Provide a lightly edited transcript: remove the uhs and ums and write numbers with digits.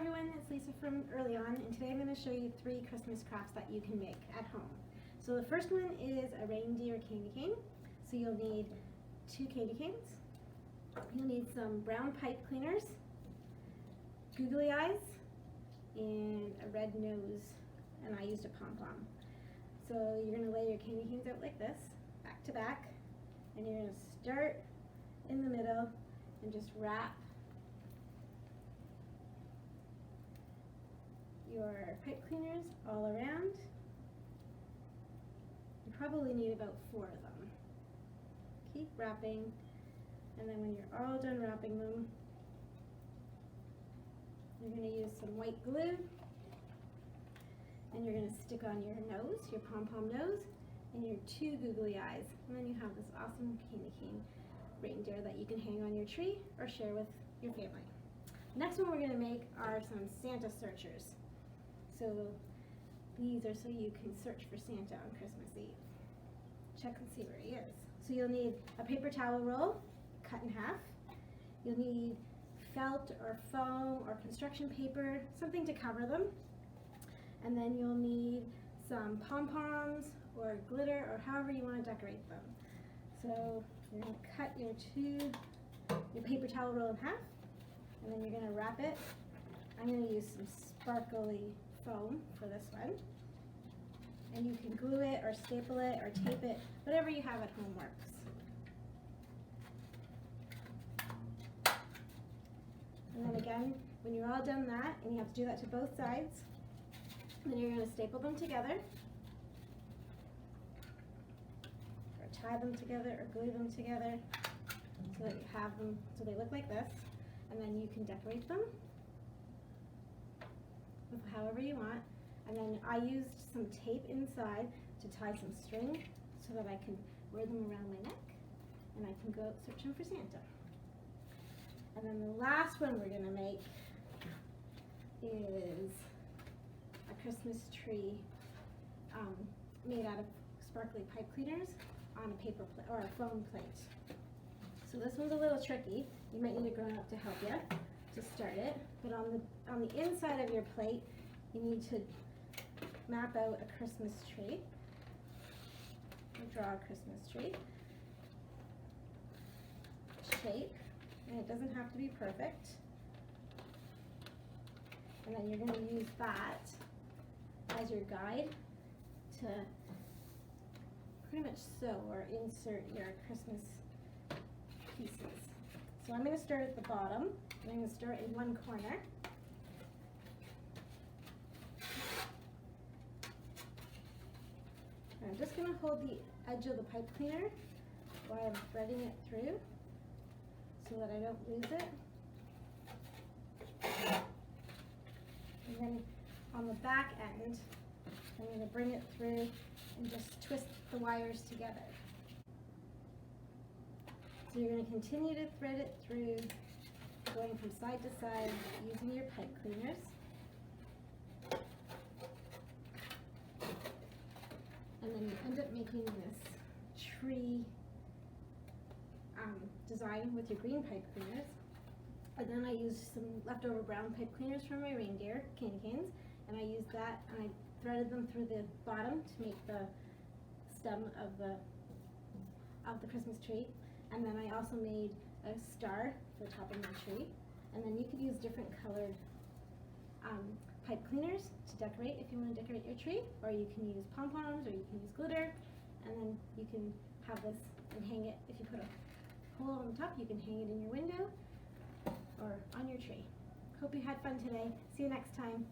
everyone, it's Lisa from Early On, and today I'm going to show you 3 Christmas crafts that you can make at home. So the first one is a reindeer candy cane. So you'll need 2 candy canes, you'll need some brown pipe cleaners, googly eyes, and a red nose, and I used a pom-pom. So you're going to lay your candy canes out like this, back to back, and you're going to start in the middle and just wrap your pipe cleaners all around. You probably need about 4 of them. Keep wrapping, and then when you're all done wrapping them, you're going to use some white glue, and you're going to stick on your nose, your pom-pom nose, and your 2 googly eyes, and then you have this awesome candy cane reindeer that you can hang on your tree or share with your family. Next one we're going to make are some Santa searchers. So these are so you can search for Santa on Christmas Eve. Check and see where he is. So you'll need a paper towel roll cut in half. You'll need felt or foam or construction paper, something to cover them. And then you'll need some pom-poms or glitter or however you want to decorate them. So you're going to cut your paper towel roll in half, and then you're going to wrap it. I'm going to use some sparkly foam for this one, and you can glue it or staple it or tape it, whatever you have at home works. And then again, when you're all done that, and you have to do that to both sides, then you're going to staple them together, or tie them together, or glue them together so that you have them so they look like this, and then you can decorate them however you want. And then I used some tape inside to tie some string so that I can wear them around my neck and I can go out searching for Santa. And then the last one we're going to make is a Christmas tree made out of sparkly pipe cleaners on a paper plate or a foam plate. So this one's a little tricky. You might need a grown-up to help you to start it, but on the inside of your plate you need to map out a Christmas tree. You draw a Christmas tree shape, and it doesn't have to be perfect. And then you're going to use that as your guide to pretty much sew or insert your Christmas pieces. So I'm going to start at the bottom. I'm going to start in one corner. And I'm just going to hold the edge of the pipe cleaner while I'm threading it through so that I don't lose it. And then on the back end, I'm going to bring it through and just twist the wires together. So you're going to continue to thread it through, going from side to side using your pipe cleaners. And then you end up making this tree design with your green pipe cleaners. And then I used some leftover brown pipe cleaners from my reindeer candy canes, and I used that and I threaded them through the bottom to make the stem of the Christmas tree. And then I also made a star for the top of my tree. And then you could use different colored pipe cleaners to decorate if you want to decorate your tree, or you can use pom-poms, or you can use glitter, and then you can have this and hang it. If you put a hole on the top, you can hang it in your window or on your tree. Hope you had fun today. See you next time.